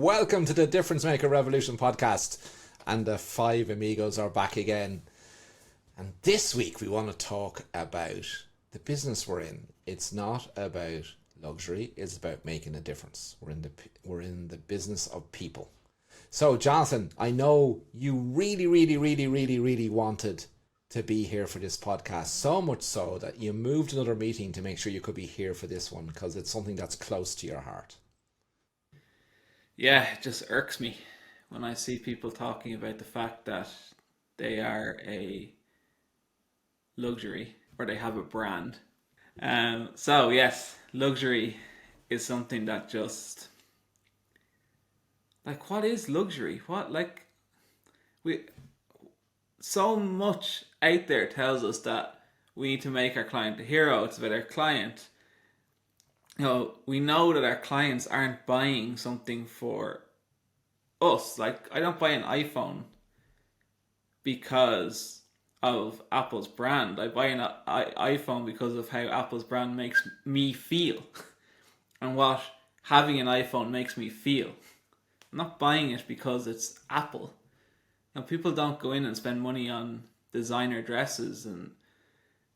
Welcome to the Difference Maker Revolution podcast. And the five amigos are back again. And this week we want to talk about the business we're in. It's not about luxury, it's about making a difference. We're in the business of people. So Jonathan, I know you really wanted to be here for this podcast, so much so that you moved another meeting to make sure you could be here for this one because it's something that's close to your heart. Yeah, it just irks me when I see people talking about the fact that they are a luxury or they have a brand. So yes, luxury is something that just like, what is luxury? We so much out there tells us that we need to make our client a hero. It's about our client. We know that our clients aren't buying something for us. Like, I don't buy an iPhone because of Apple's brand. I buy an iPhone because of how Apple's brand makes me feel and what having an iPhone makes me feel. I'm not buying it because it's Apple. People don't go in and spend money on designer dresses and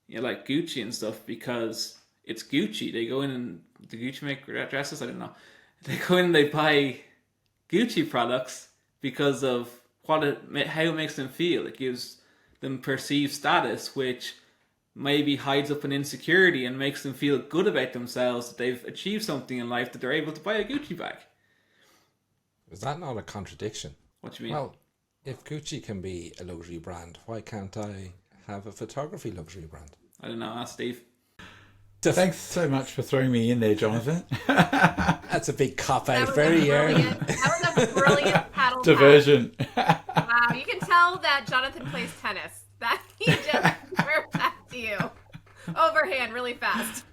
like Gucci and stuff because it's Gucci. They go in and do Gucci make dresses? I don't know. They go in and they buy Gucci products because of how it makes them feel. It gives them perceived status, which maybe hides up an insecurity and makes them feel good about themselves, that they've achieved something in life, that they're able to buy a Gucci bag. Is that not a contradiction? What do you mean? Well, if Gucci can be a luxury brand, why can't I have a photography luxury brand? I don't know. Ask Steve. Thanks so much for throwing me in there, Jonathan. That's a big cop-out. Very early. That was a brilliant paddle Diversion. Wow, you can tell that Jonathan plays tennis. That he just threw back to you. Overhand, really fast.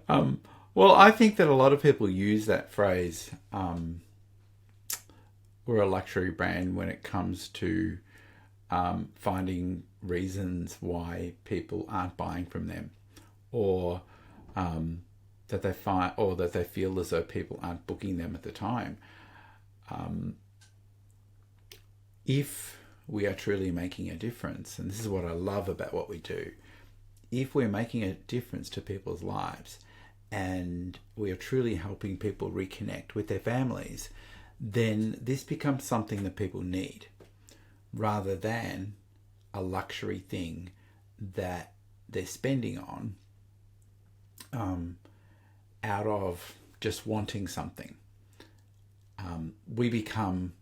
Well, I think that a lot of people use that phrase, we're a luxury brand, when it comes to finding reasons why people aren't buying from them, or that they feel as though people aren't booking them at the time. If we are truly making a difference, and this is what I love about what we do, if we're making a difference to people's lives and we are truly helping people reconnect with their families, then this becomes something that people need, rather than a luxury thing that they're spending on out of just wanting something. We become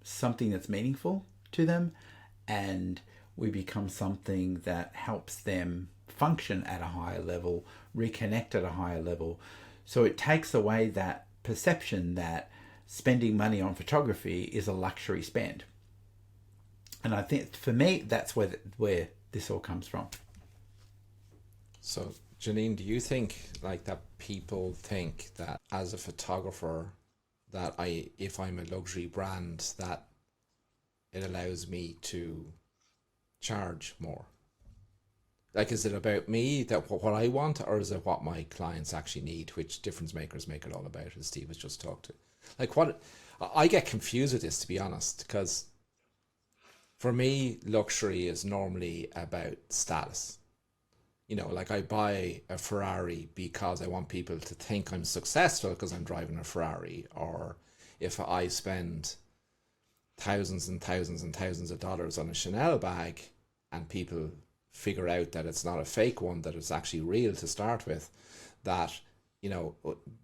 something that's meaningful to them, and we become something that helps them function at a higher level, reconnect at a higher level. So it takes away that perception that spending money on photography is a luxury spend. And I think, for me, that's where this all comes from. So, Janine, do you think that people think that as a photographer, that if I'm a luxury brand, that it allows me to charge more? Like, is it about me, that what I want, or is it what my clients actually need, which difference makers make it all about, as Steve has just talked to? Like, what I get confused with this, to be honest, because for me, luxury is normally about status. Like, I buy a Ferrari because I want people to think I'm successful because I'm driving a Ferrari. Or if I spend thousands and thousands and thousands of dollars on a Chanel bag and people figure out that it's not a fake one, that it's actually real to start with, that,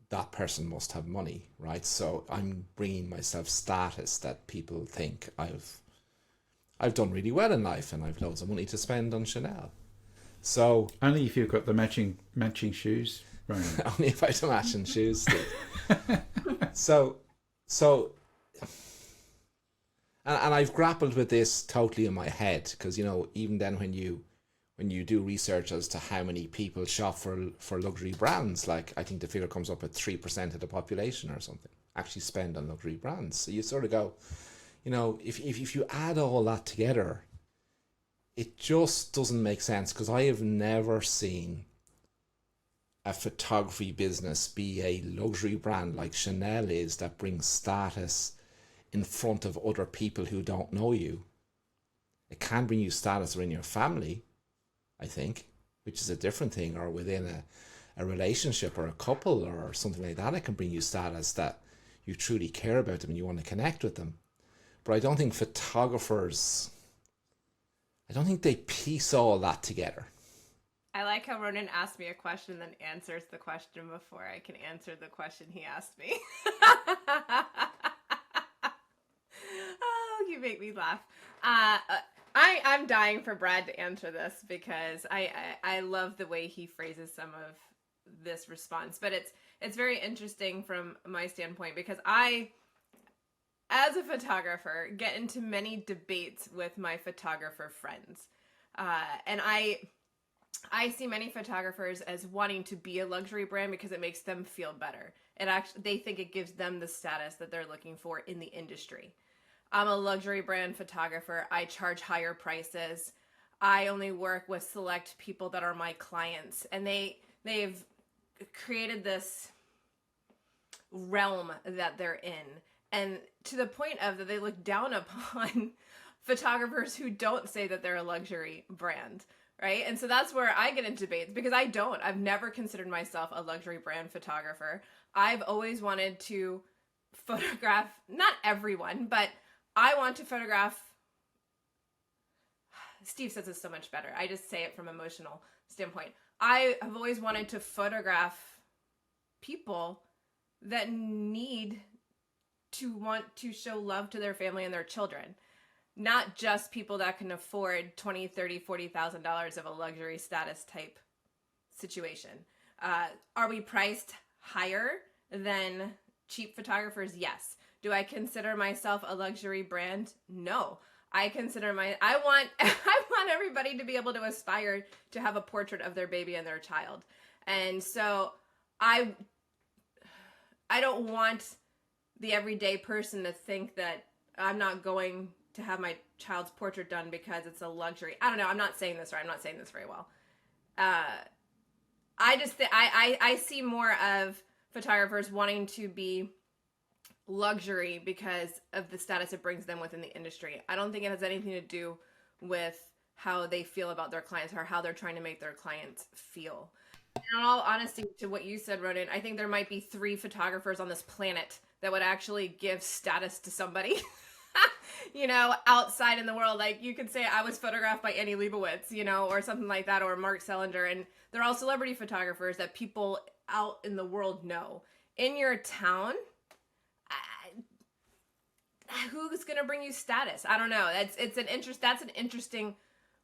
that person must have money, right? So I'm bringing myself status that people think I've done really well in life and I've loads of money to spend on Chanel. So only if you've got the matching shoes, right? Only if I have the matching shoes, Steve. So and I've grappled with this totally in my head, because even then when you do research as to how many people shop for luxury brands, like, I think the figure comes up at 3% of the population or something actually spend on luxury brands. So you sort of go, if you add all that together, it just doesn't make sense, because I have never seen a photography business be a luxury brand like Chanel is, that brings status in front of other people who don't know you. It can bring you status within your family, I think, which is a different thing, or within a relationship or a couple or something like that. It can bring you status that you truly care about them and you want to connect with them. But I don't think photographers, I don't think they piece all that together. I like how Ronan asked me a question, then answers the question before I can answer the question he asked me. Oh, you make me laugh. I'm dying for Brad to answer this because I love the way he phrases some of this response. But it's very interesting from my standpoint because I, as a photographer, get into many debates with my photographer friends. And I see many photographers as wanting to be a luxury brand because it makes them feel better. They think it gives them the status that they're looking for in the industry. I'm a luxury brand photographer. I charge higher prices. I only work with select people that are my clients, and they've created this realm that they're in, and to the point of that they look down upon photographers who don't say that they're a luxury brand. Right? And so that's where I get into debates because I've never considered myself a luxury brand photographer. I've always wanted to photograph, not everyone, but I want to photograph. Steve says it's so much better. I just say it from an emotional standpoint. I have always wanted to photograph people that need to want to show love to their family and their children. Not just people that can afford $20,000, $30,000, $40,000 of a luxury status type situation. Are we priced higher than cheap photographers? Yes. Do I consider myself a luxury brand? No. I want everybody to be able to aspire to have a portrait of their baby and their child. And so I don't want the everyday person to think that I'm not going to have my child's portrait done because it's a luxury. I don't know. I'm not saying this right. I'm not saying this very well. I see more of photographers wanting to be luxury because of the status it brings them within the industry. I don't think it has anything to do with how they feel about their clients or how they're trying to make their clients feel. In all honesty, to what you said, Ronan, I think there might be 3 photographers on this planet that would actually give status to somebody. Outside in the world, like you could say I was photographed by Annie Leibovitz, or something like that, or Mark Selinger, and they're all celebrity photographers that people out in the world know. In your town, who's going to bring you status? I don't know. That's an interesting,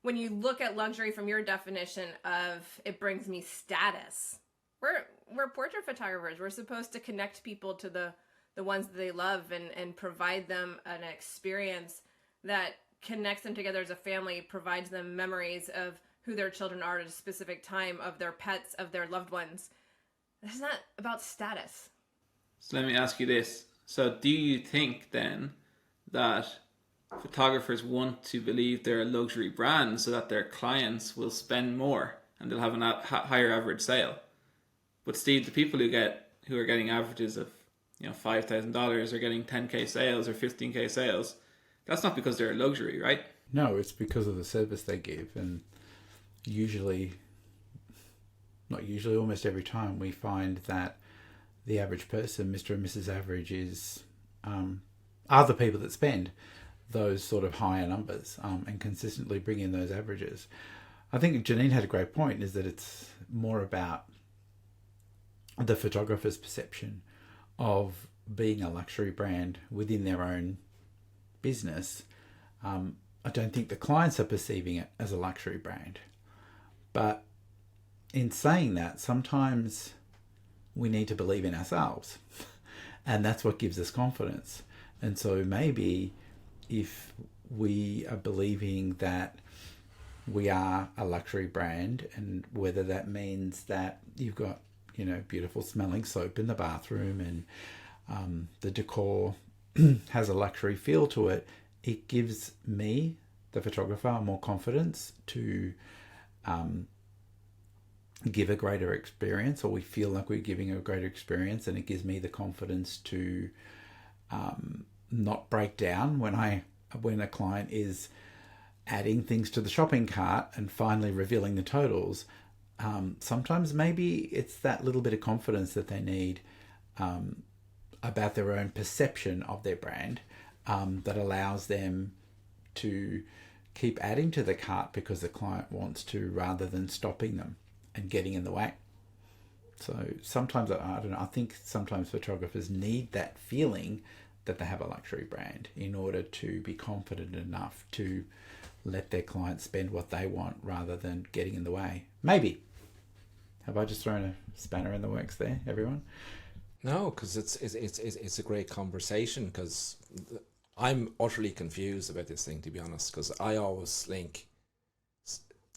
when you look at luxury from your definition of it brings me status. We're portrait photographers. We're supposed to connect people to the ones that they love and provide them an experience that connects them together as a family, provides them memories of who their children are at a specific time, of their pets, of their loved ones. It's not about status. So let me ask you this. So do you think then that photographers want to believe they're a luxury brand so that their clients will spend more and they'll have a higher average sale? But Steve, the people who are getting averages of $5,000 are getting 10K sales or 15K sales, that's not because they're a luxury, right? No, it's because of the service they give. And almost every time we find that the average person, Mr. and Mrs. Average, are the people that spend those sort of higher numbers and consistently bring in those averages. I think Janine had a great point, is that it's more about the photographer's perception of being a luxury brand within their own business. I don't think the clients are perceiving it as a luxury brand. But in saying that, sometimes we need to believe in ourselves. And that's what gives us confidence. And so maybe if we are believing that we are a luxury brand, and whether that means that you've got beautiful smelling soap in the bathroom and the decor has a luxury feel to it, it gives me, the photographer, more confidence to give a greater experience, or we feel like we're giving a greater experience, and it gives me the confidence to not break down when a client is adding things to the shopping cart and finally revealing the totals. Sometimes maybe it's that little bit of confidence that they need about their own perception of their brand that allows them to keep adding to the cart because the client wants to, rather than stopping them and getting in the way. So sometimes, I don't know, I think sometimes photographers need that feeling that they have a luxury brand in order to be confident enough to let their clients spend what they want rather than getting in the way. Maybe. Have I just thrown a spanner in the works there, everyone? No, because it's a great conversation, because I'm utterly confused about this thing, to be honest, because I always link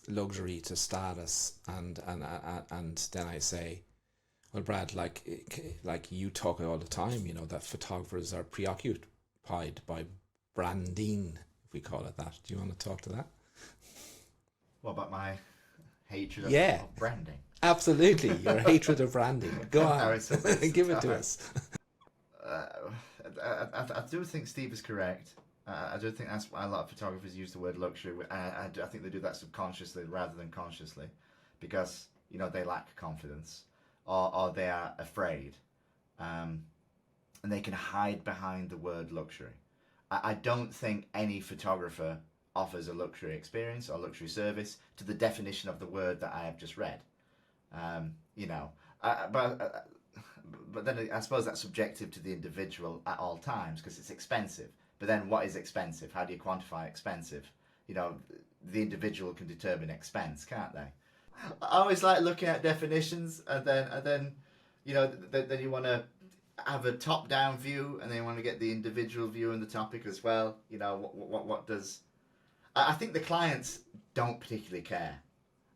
luxury to status, and then I say, well, Brad, like you talk all the time, you know, that photographers are preoccupied by branding, if we call it that. Do you want to talk to that? What about my hatred of branding? Absolutely, your hatred of branding. Go on, give it to us. I do think Steve is correct. I do think that's why a lot of photographers use the word luxury. I think they do that subconsciously rather than consciously, because, you know, they lack confidence, or they are afraid, and they can hide behind the word luxury. I don't think any photographer offers a luxury experience or luxury service to the definition of the word that I have just read. You know, but then I suppose that's subjective to the individual at all times, because it's expensive. But then what is expensive? How do you quantify expensive? You know, the individual can determine expense, can't they? I always like looking at definitions, and then you know, then you want to have a top-down view, and then you want to get the individual view on the topic as well. You know, what does... I think the clients don't particularly care.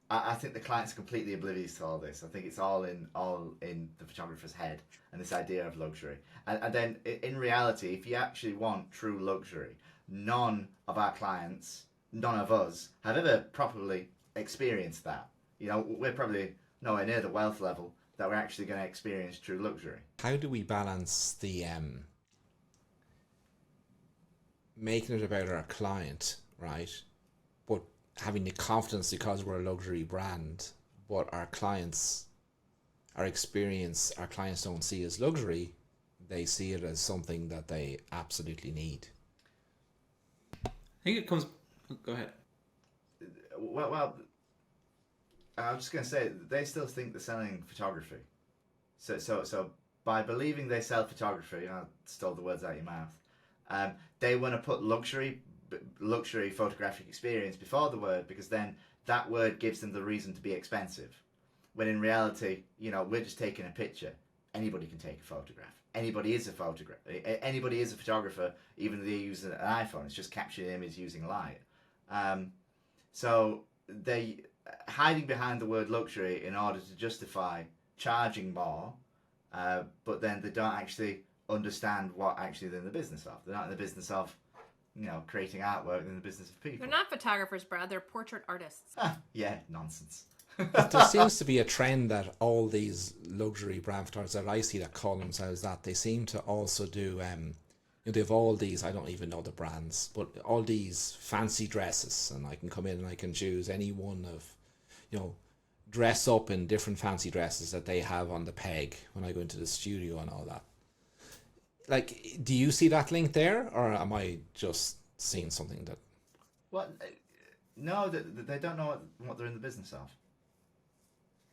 I think the client's completely oblivious to all this. I think it's all in the photographer's head, and this idea of luxury. And then in reality, if you actually want true luxury, none of our clients, none of us, have ever properly experienced that. You know, we're probably nowhere near the wealth level that we're actually going to experience true luxury. How do we balance the making it about our client, right? But having the confidence, because we're a luxury brand, but our clients don't see as luxury, they see it as something that they absolutely need. I think it comes... Go ahead. Well, I was just going to say, they still think they're selling photography. So by believing they sell photography, I stole the words out of your mouth, they want to put luxury photographic experience before the word, because then that word gives them the reason to be expensive. When in reality, you know, we're just taking a picture. Anybody can take a photograph. Anybody is a photographer, even though they use an iPhone. It's just capturing an image using light. So they hiding behind the word luxury in order to justify charging more, but then they don't actually understand what actually they're in the business of. They're not in the business of, you know, creating artwork. They're in the business of people. They're not photographers, Brad. They're portrait artists. Yeah, nonsense. There seems to be a trend that all these luxury brand photographers that I see that call themselves that, they seem to also do, you know, they have all these, I don't even know the brands, but all these fancy dresses, and I can come in and I can choose any one of, you know, dress up in different fancy dresses that they have on the peg when I go into the studio and all that. Like, do you see that link there, or am I just seeing something that... Well, no, they don't know what they're in the business of.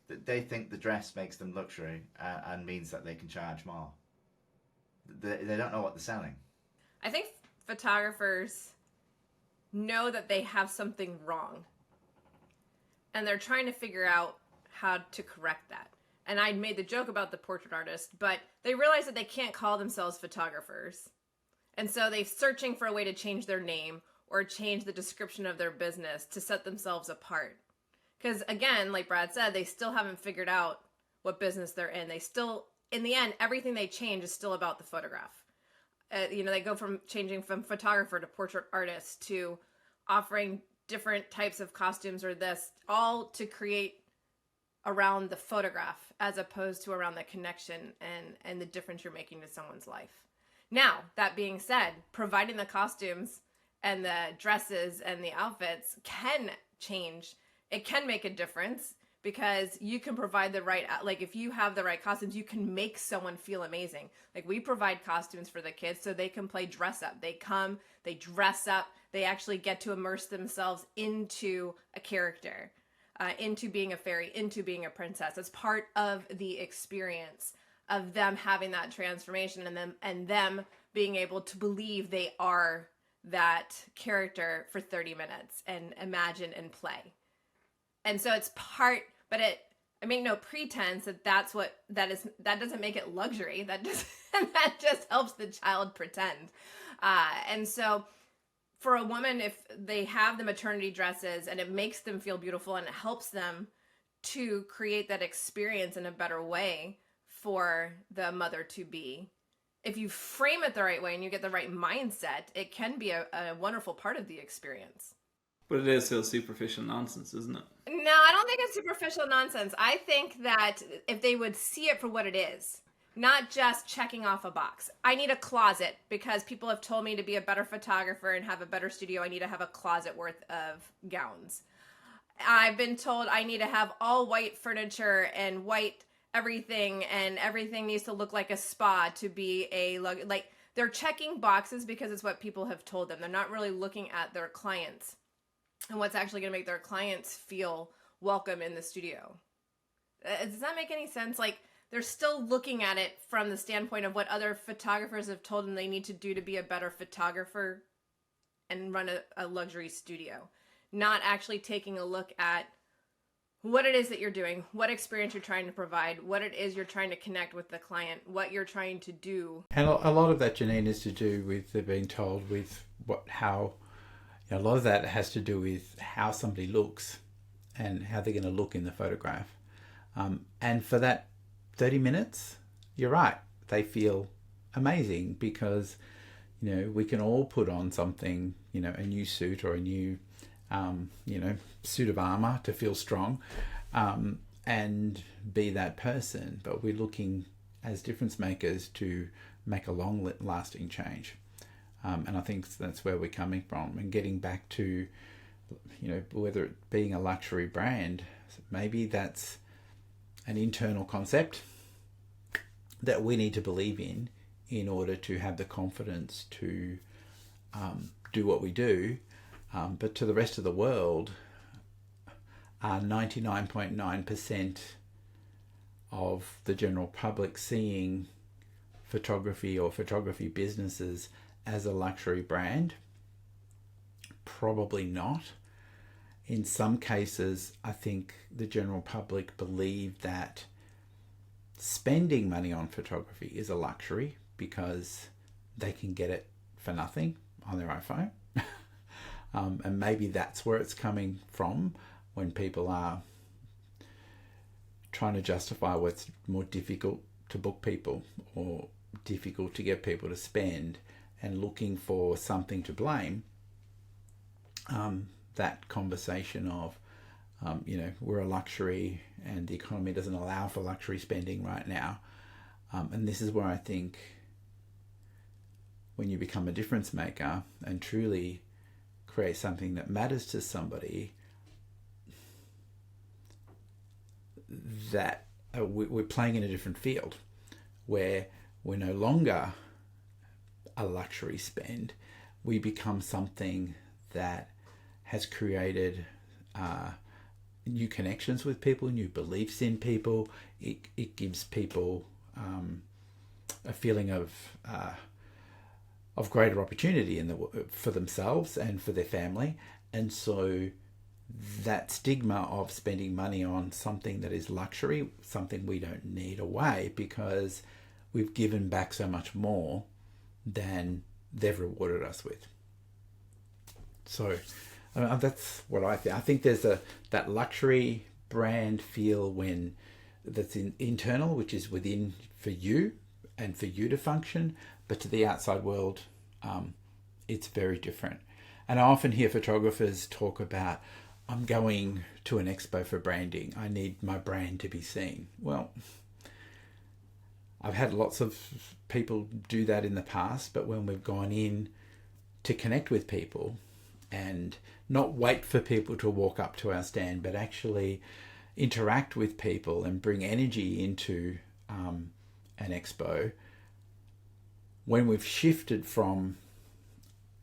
They think the dress makes them luxury and means that they can charge more. They don't know what they're selling. I think photographers know that they have something wrong, and they're trying to figure out how to correct that. And I made the joke about the portrait artist, but they realize that they can't call themselves photographers. And so they're searching for a way to change their name or change the description of their business to set themselves apart. Because again, like Brad said, they still haven't figured out what business they're in. They still, in the end, everything they change is still about the photograph. You know, they go from changing from photographer to portrait artist to offering different types of costumes or this, all to create around the photograph as opposed to around the connection and the difference you're making to someone's life. Now, that being said, providing the costumes and the dresses and the outfits can change. It can make a difference because you can provide the right, like if you have the right costumes, you can make someone feel amazing. Like we provide costumes for the kids so they can play dress up. They come, they dress up, they actually get to immerse themselves into a character, into being a fairy, into being a princess. It's part of the experience of them having that transformation and them being able to believe they are that character for 30 minutes and imagine and play. And so it's part, but I make no pretense that that doesn't make it luxury. That just helps the child pretend. And so for a woman, if they have the maternity dresses and it makes them feel beautiful and it helps them to create that experience in a better way for the mother to be, if you frame it the right way and you get the right mindset, it can be a wonderful part of the experience. But it is still superficial nonsense, isn't it? No, I don't think it's superficial nonsense. I think that if they would see it for what it is, not just checking off a box. I need a closet because people have told me to be a better photographer and have a better studio. I need to have a closet worth of gowns. I've been told I need to have all white furniture and white everything, and everything needs to look like a spa to be like they're checking boxes because it's what people have told them. They're not really looking at their clients and what's actually going to make their clients feel welcome in the studio. Does that make any sense? Like, they're still looking at it from the standpoint of what other photographers have told them they need to do to be a better photographer and run a luxury studio. Not actually taking a look at what it is that you're doing, what experience you're trying to provide, what it is you're trying to connect with the client, what you're trying to do. And a lot of that, Janine, is to do with being told with a lot of that has to do with how somebody looks and how they're going to look in the photograph. And for that 30 minutes, you're right, they feel amazing because, we can all put on something, a new suit or a new, suit of armor to feel strong and be that person. But we're looking as difference makers to make a long-lasting change. And I think that's where we're coming from, and getting back to, whether it being a luxury brand, maybe that's an internal concept that we need to believe in order to have the confidence to do what we do. But to the rest of the world, 99.9% of the general public seeing photography or photography businesses as a luxury brand? Probably not. In some cases, I think the general public believe that spending money on photography is a luxury because they can get it for nothing on their iPhone. And maybe that's where it's coming from when people are trying to justify what's more difficult to book people or difficult to get people to spend, and looking for something to blame. That conversation of, we're a luxury and the economy doesn't allow for luxury spending right now. And this is where I think when you become a difference maker and truly create something that matters to somebody, that we're playing in a different field where we're no longer a luxury spend. We become something that has created new connections with people, new beliefs in people. It gives people a feeling of greater opportunity for themselves and for their family. And so that stigma of spending money on something that is luxury, something we don't need, away, because we've given back so much more than they've rewarded us with. So that's what I think. I think there's that luxury brand feel when that's internal, which is within for you and for you to function, but to the outside world, it's very different. And I often hear photographers talk about, I'm going to an expo for branding. I need my brand to be seen. Well, I've had lots of people do that in the past, but when we've gone in to connect with people and not wait for people to walk up to our stand, but actually interact with people and bring energy into an expo, when we've shifted from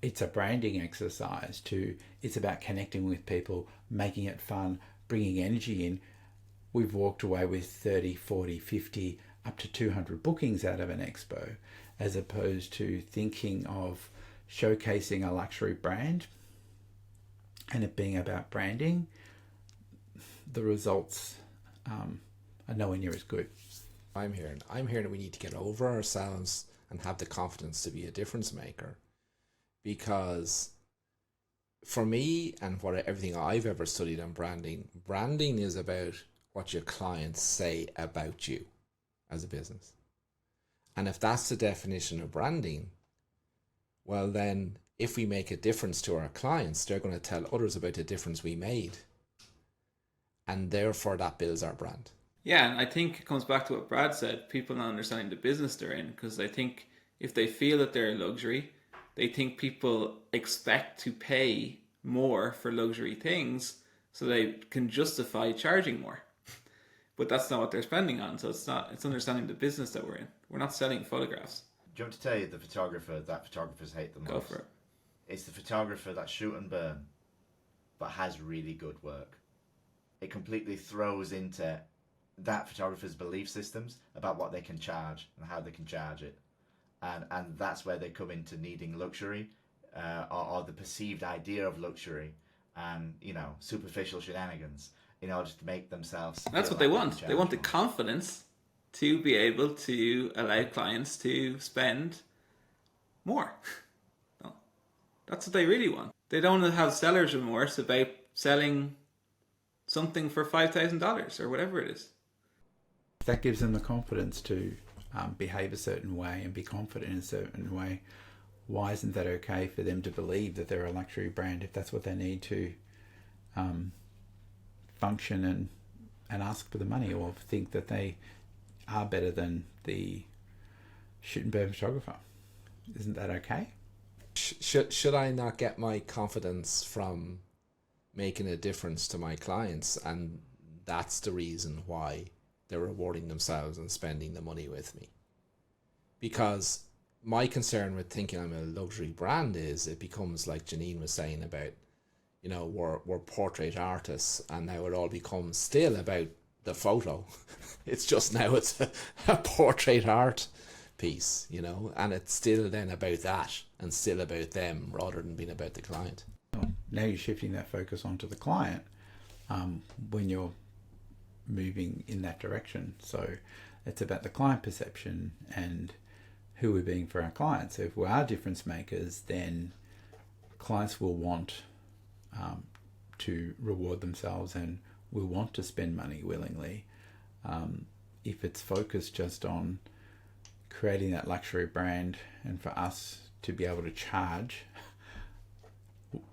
it's a branding exercise to it's about connecting with people, making it fun, bringing energy in, we've walked away with 30, 40, 50, up to 200 bookings out of an expo, as opposed to thinking of showcasing a luxury brand and it being about branding. The results are nowhere near as good. I'm hearing that we need to get over ourselves and have the confidence to be a difference maker. Because for me, and everything I've ever studied on branding is about what your clients say about you as a business. And if that's the definition of branding, well then, if we make a difference to our clients, they're going to tell others about the difference we made. And therefore that builds our brand. Yeah, and I think it comes back to what Brad said, people not understanding the business they're in, because I think if they feel that they're a luxury, they think people expect to pay more for luxury things so they can justify charging more. But that's not what they're spending on, so it's understanding the business that we're in. We're not selling photographs. Do you want to tell you the photographer that photographers hate the most? Go for it. It's the photographer that shoot and burn, but has really good work. It completely throws into that photographer's belief systems about what they can charge and how they can charge it. And that's where they come into needing luxury, or the perceived idea of luxury, and superficial shenanigans in order to make themselves. That's what they want. They want the confidence to be able to allow clients to spend more. No, that's what they really want. They don't want to have seller's remorse about selling something for $5,000 or whatever it is. That gives them the confidence to behave a certain way and be confident in a certain way. Why isn't that okay for them to believe that they're a luxury brand if that's what they need to function and ask for the money, or think that they are better than the shoot and burn photographer? Isn't that okay? Should I not get my confidence from making a difference to my clients, and that's the reason why they're rewarding themselves and spending the money with me? Because my concern with thinking I'm a luxury brand is it becomes like Janine was saying about, we're portrait artists, and now it all becomes still about the photo. It's just now it's a portrait art piece, and it's still then about that and still about them rather than being about the client. Now you're shifting that focus onto the client when you're moving in that direction. So it's about the client perception and who we're being for our clients. So if we are difference makers, then clients will want to reward themselves and will want to spend money willingly. If it's focused just on creating that luxury brand and for us to be able to charge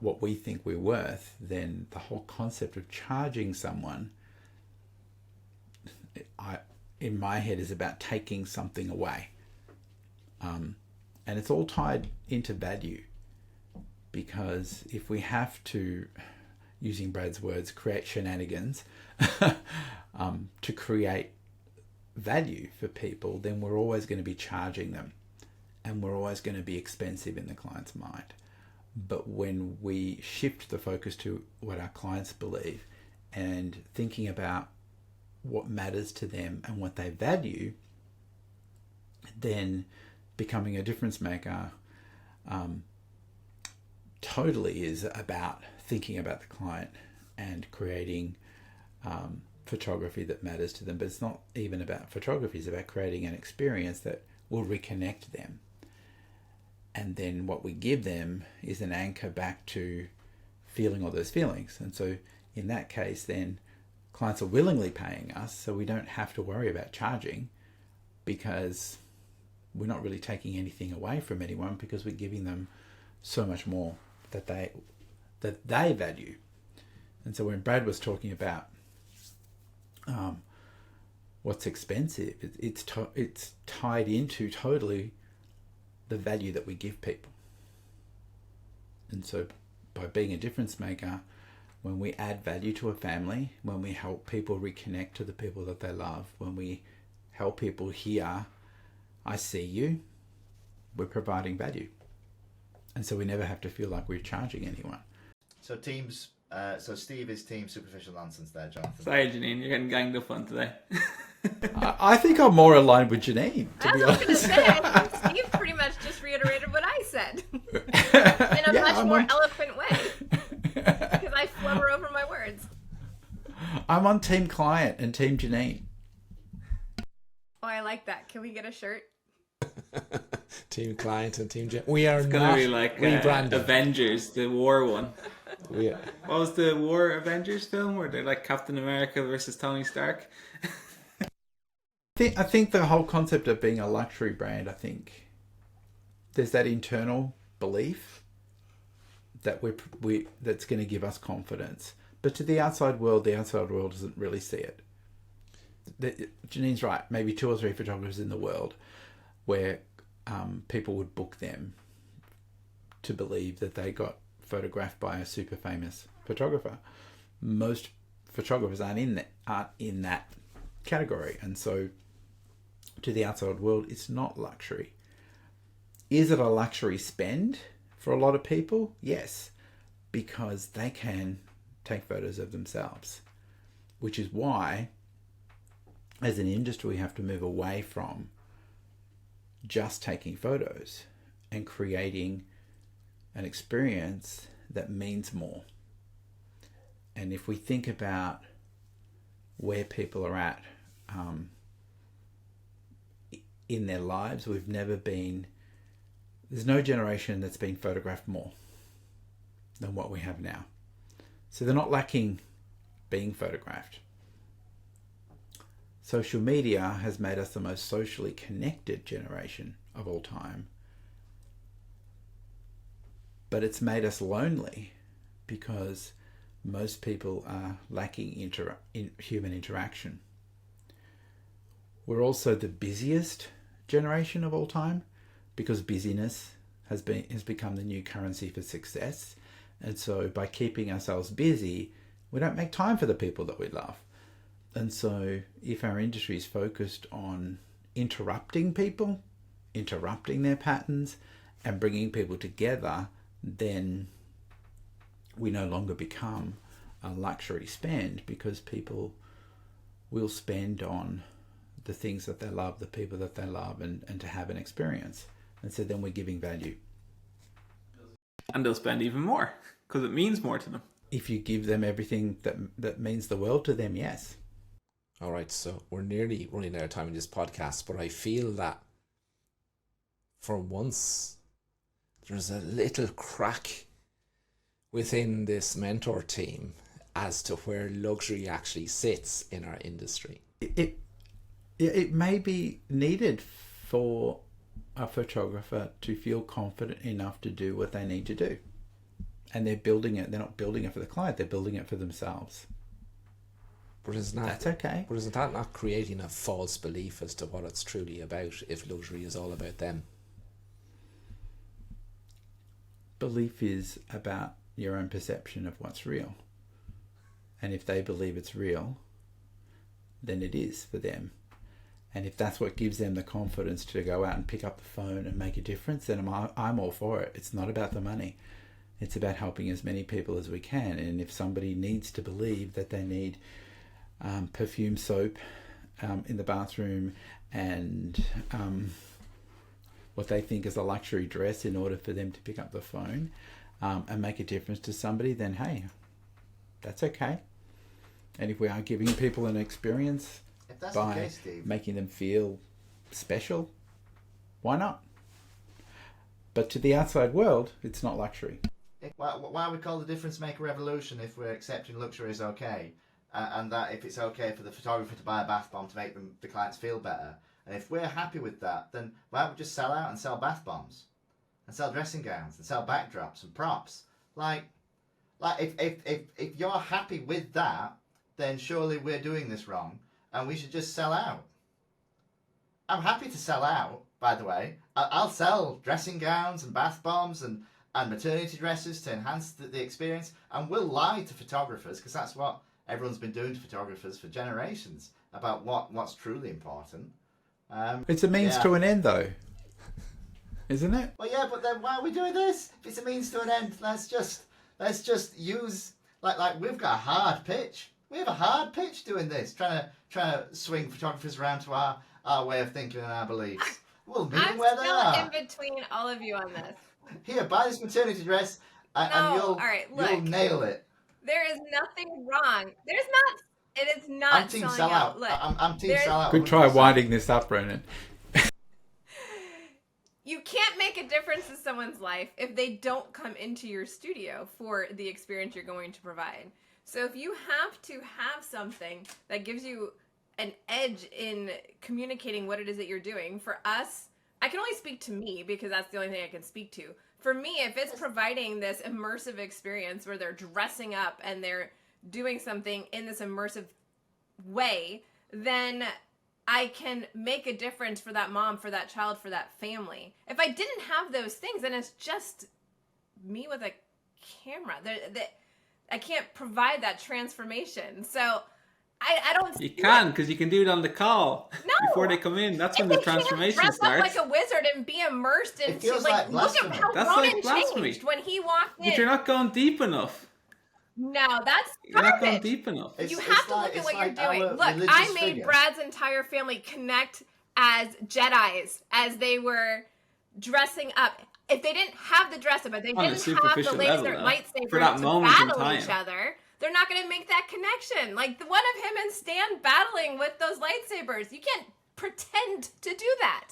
what we think we're worth, then the whole concept of charging someone, in my head, is about taking something away. And it's all tied into value, because if we have to, using Brad's words, create shenanigans to create value for people, then we're always going to be charging them, and we're always going to be expensive in the client's mind. But when we shift the focus to what our clients believe and thinking about what matters to them and what they value, then becoming a difference maker totally is about thinking about the client and creating photography that matters to them. But it's not even about photography, it's about creating an experience that will reconnect them. And then what we give them is an anchor back to feeling all those feelings. And so in that case, then clients are willingly paying us, so we don't have to worry about charging, because we're not really taking anything away from anyone, because we're giving them so much more that they value. And so when Brad was talking about what's expensive, it's tied into totally the value that we give people. And so by being a difference maker, when we add value to a family, when we help people reconnect to the people that they love, when we help people hear, I see you, we're providing value. And so we never have to feel like we're charging anyone. So teams, so Steve is team superficial nonsense there, Jonathan. Sorry, Janine, you're getting ganged up on today. I think I'm more aligned with Janine, to be I was going to honest. say, I think Steve pretty much just reiterated what I said in a much more eloquent way, because I flubber over my words. I'm on team client and team Janine. Oh, I like that. Can we get a shirt? Team client and team. We are It's not going to be like rebranded. Avengers, the war one. We, What was the War Avengers film where they're like Captain America versus Tony Stark? I think the whole concept of being a luxury brand, I think there's that internal belief that we that's going to give us confidence. But to the outside world doesn't really see it. Janine's right. Maybe 2 or 3 photographers in the world where people would book them to believe that they got photographed by a super famous photographer. Most photographers aren't in that category, and so to the outside world, it's not luxury. Is it a luxury spend for a lot of people? Yes, because they can take photos of themselves, which is why, as an industry, we have to move away from just taking photos and creating an experience that means more. And if we think about where people are at in their lives, there's no generation that's been photographed more than what we have now. So they're not lacking being photographed. Social media has made us the most socially connected generation of all time. But it's made us lonely because most people are lacking in human interaction. We're also the busiest generation of all time because busyness has become the new currency for success. And so by keeping ourselves busy, we don't make time for the people that we love. And so if our industry is focused on interrupting people, interrupting their patterns, and bringing people together, then we no longer become a luxury spend, because people will spend on the things that they love, the people that they love, and to have an experience. And so then we're giving value. And they'll spend even more because it means more to them. If you give them everything that means the world to them, yes. all right, so we're nearly running out of time in this podcast, but I feel that for once there's a little crack within this mentor team as to where luxury actually sits in our industry. It may be needed for a photographer to feel confident enough to do what they need to do. And they're not building it for the client, they're building it for themselves. But isn't that, that's okay. But isn't that not creating a false belief as to what it's truly about if luxury is all about them? Belief is about your own perception of what's real. And if they believe it's real, then it is for them. And if that's what gives them the confidence to go out and pick up the phone and make a difference, then I'm all for it. It's not about the money. It's about helping as many people as we can. And if somebody needs to believe that they need perfume soap in the bathroom and what they think is a luxury dress in order for them to pick up the phone and make a difference to somebody, then hey, that's okay. And if we are giving people an experience by the case, Steve, making them feel special, why not? But to the outside world, it's not luxury. Why are we called the difference maker revolution if we're accepting luxury is okay? And that if it's okay for the photographer to buy a bath bomb to make the clients feel better, and if we're happy with that, then why don't we just sell out and sell bath bombs and sell dressing gowns and sell backdrops and props? Like, Like if you're happy with that, then surely we're doing this wrong, and we should just sell out. I'm happy to sell out, by the way. I'll sell dressing gowns and bath bombs and maternity dresses to enhance the experience, and we'll lie to photographers, because that's what everyone's been doing to photographers for generations about what's truly important. It's a means Yeah. to an end, though, isn't it? Well, yeah, but then why are we doing this? If it's a means to an end, let's just use like we've got a hard pitch. We have a hard pitch doing this, trying to swing photographers around to our way of thinking and our beliefs. We'll meet them I'm where they still are. in between all of you on this. Here, buy this maternity dress, and No, you'll all right, you'll look. nail it. There is nothing wrong. There's not. It is not I'm team selling sell out. out. Look, I'm team there's- sell out. Good try 100%. winding this up, Ronan. you can't make a difference in someone's life if they don't come into your studio for the experience you're going to provide. So if you have to have something that gives you an edge in communicating what it is that you're doing, for us, I can only speak to me because that's the only thing I can speak to. For me, if it's providing this immersive experience where they're dressing up and they're doing something in this immersive way, then I can make a difference for that mom, for that child, for that family. If I didn't have those things, then it's just me with a camera. I can't provide that transformation. So I don't. You can, because you can do it on the call No. before they come in. That's when If the they can't transformation dress starts. up like a wizard and be immersed It into feels like like look at blasphemy. how That's Ronan like blasphemy. changed when he walked in. But you're not going deep enough. No, that's You're not going garbage. deep enough. It's- You it's have to like- look at it's what like you're doing. our Look, religious I made figures. Brad's entire family connect as Jedis as they were dressing up. If they didn't have the dress up, if they On a didn't have the superficial laser level, though, lightsabers for that to moment in battle each time. other, they're not going to make that connection. Like the one of him and Stan battling with those lightsabers. You can't pretend to do that.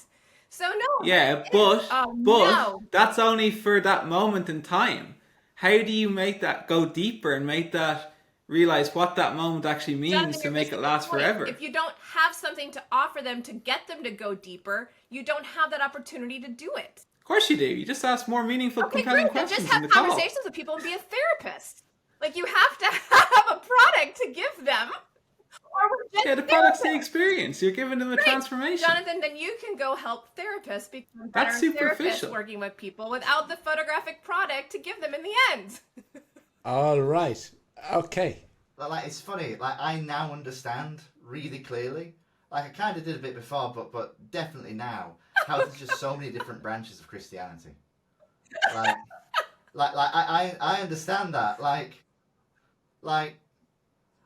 So no. Yeah, it but is- no. that's only for that moment in time. How do you make that go deeper and make that realize what that moment actually means Jonathan, to you're make missing it the last point. forever? If you don't have something to offer them to get them to go deeper, you don't have that opportunity to do it. Of course you do. You just ask more meaningful, Okay, compelling great. Then questions just in the have call. conversations with people and be a therapist. Like you have to have a product to give them. Or we're just Yeah, the product's the therapists. experience. You're giving them a Great. transformation. Jonathan, then you can go help therapists become better That's therapists superficial. working with people without the photographic product to give them in the end. All right. Okay. Like it's funny. Like I now understand really clearly. Like I kind of did a bit before, but definitely now how there's just so many different branches of Christianity. Like I understand that. Like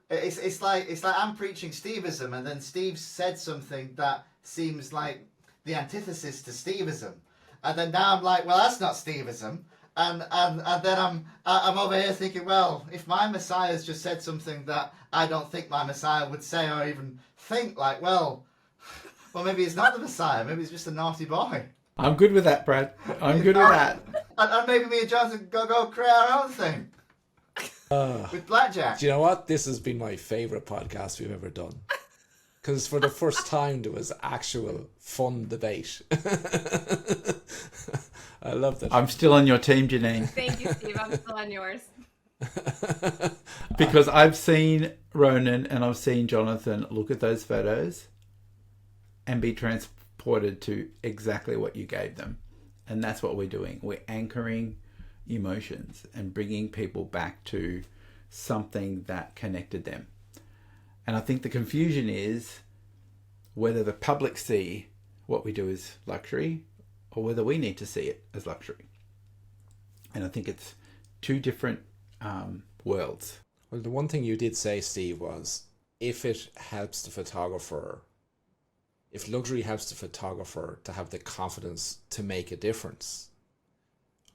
it's like I'm preaching Steveism, and then Steve said something that seems like the antithesis to Steveism, and then now I'm like, well, that's not Steveism. And then I'm over here thinking, well, if my Messiah's just said something that I don't think my Messiah would say or even think, like, well, maybe he's not the Messiah. Maybe he's just a naughty boy. I'm good with that, Brad. I'm good with that. And maybe me and Jonathan go create our own thing with blackjack. Do you know what? This has been my favourite podcast we've ever done. Because for the first time, there was actual fun debate. I loved it. I'm still on your team, Janine, Thank you, Steve. I'm still on yours. because I've seen Ronan and I've seen Jonathan look at those photos and be transported to exactly what you gave them. And that's what we're doing. We're anchoring emotions and bringing people back to something that connected them. And I think the confusion is whether the public see what we do as luxury or whether we need to see it as luxury. And I think it's two different worlds. Well, the one thing you did say, Steve, was if it helps the photographer, if luxury helps the photographer to have the confidence to make a difference,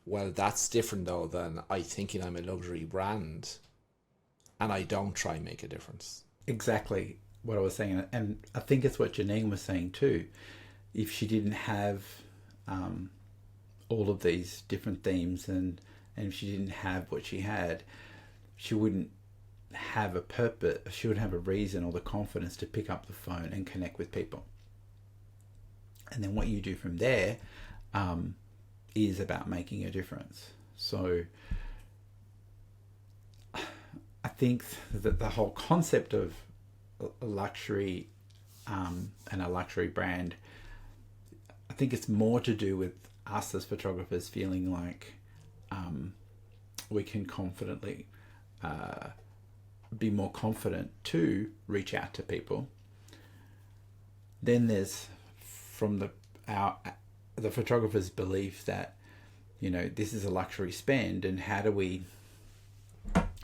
well, that's different though than I thinking I'm a luxury brand and I don't try and make a difference. Exactly what I was saying. And I think it's what Janine was saying too. If she didn't have all of these different themes and if she didn't have what she had, she wouldn't have a purpose. She wouldn't have a reason or the confidence to pick up the phone and connect with people. And then what you do from there is about making a difference. So I think that the whole concept of luxury and a luxury brand, I think it's more to do with us as photographers feeling like we can confidently be more confident to reach out to people. Then there's from the photographer's belief that, you know, this is a luxury spend, and how do we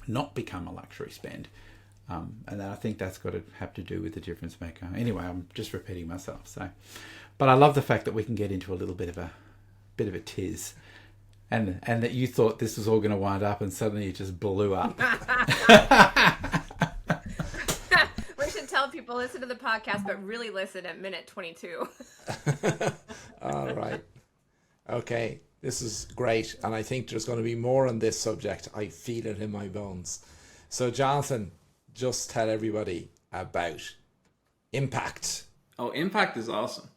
not become a luxury spend? And then I think that's got to have to do with the difference maker. Anyway, I'm just repeating myself. So, but I love the fact that we can get into a little bit of a tiz, and that you thought this was all going to wind up, and suddenly it just blew up. We should tell people listen to the podcast, but really listen at minute 22. All right. Okay. This is great. And I think there's going to be more on this subject. I feel it in my bones. So, Jonathan, just tell everybody about Impact. Oh, Impact is awesome.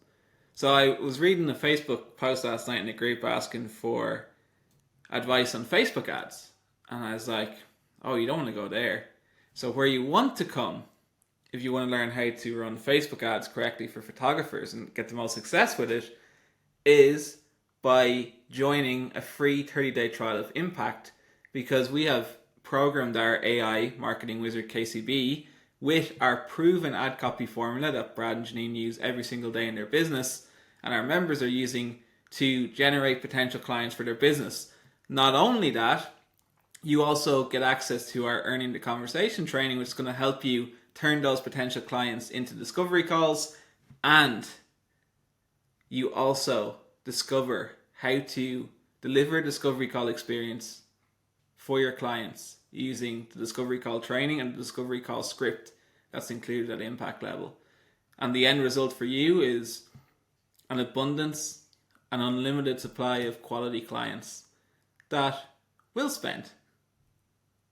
So I was reading a Facebook post last night in a group asking for advice on Facebook ads. And I was like, oh, you don't want to go there. So where you want to come, if you want to learn how to run Facebook ads correctly for photographers and get the most success with it, is by joining a free 30-day trial of Impact, because we have programmed our AI marketing wizard KCB with our proven ad copy formula that Brad and Janine use every single day in their business, and our members are using to generate potential clients for their business. Not only that, you also get access to our Earning the Conversation training, which is going to help you turn those potential clients into discovery calls, and you also discover how to deliver a discovery call experience for your clients using the discovery call training and the discovery call script that's included at Impact level. And the end result for you is an abundance, an unlimited supply of quality clients that will spend,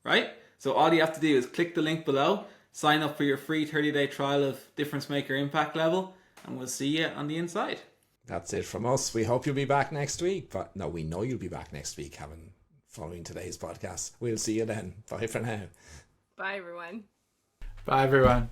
right? So all you have to do is click the link below, sign up for your free 30-day trial of Difference Maker Impact level, and we'll see you on the inside. That's it from us. We hope you'll be back next week. But no, we know you'll be back next week, following today's podcast. We'll see you then. Bye for now. Bye, everyone. Bye, everyone.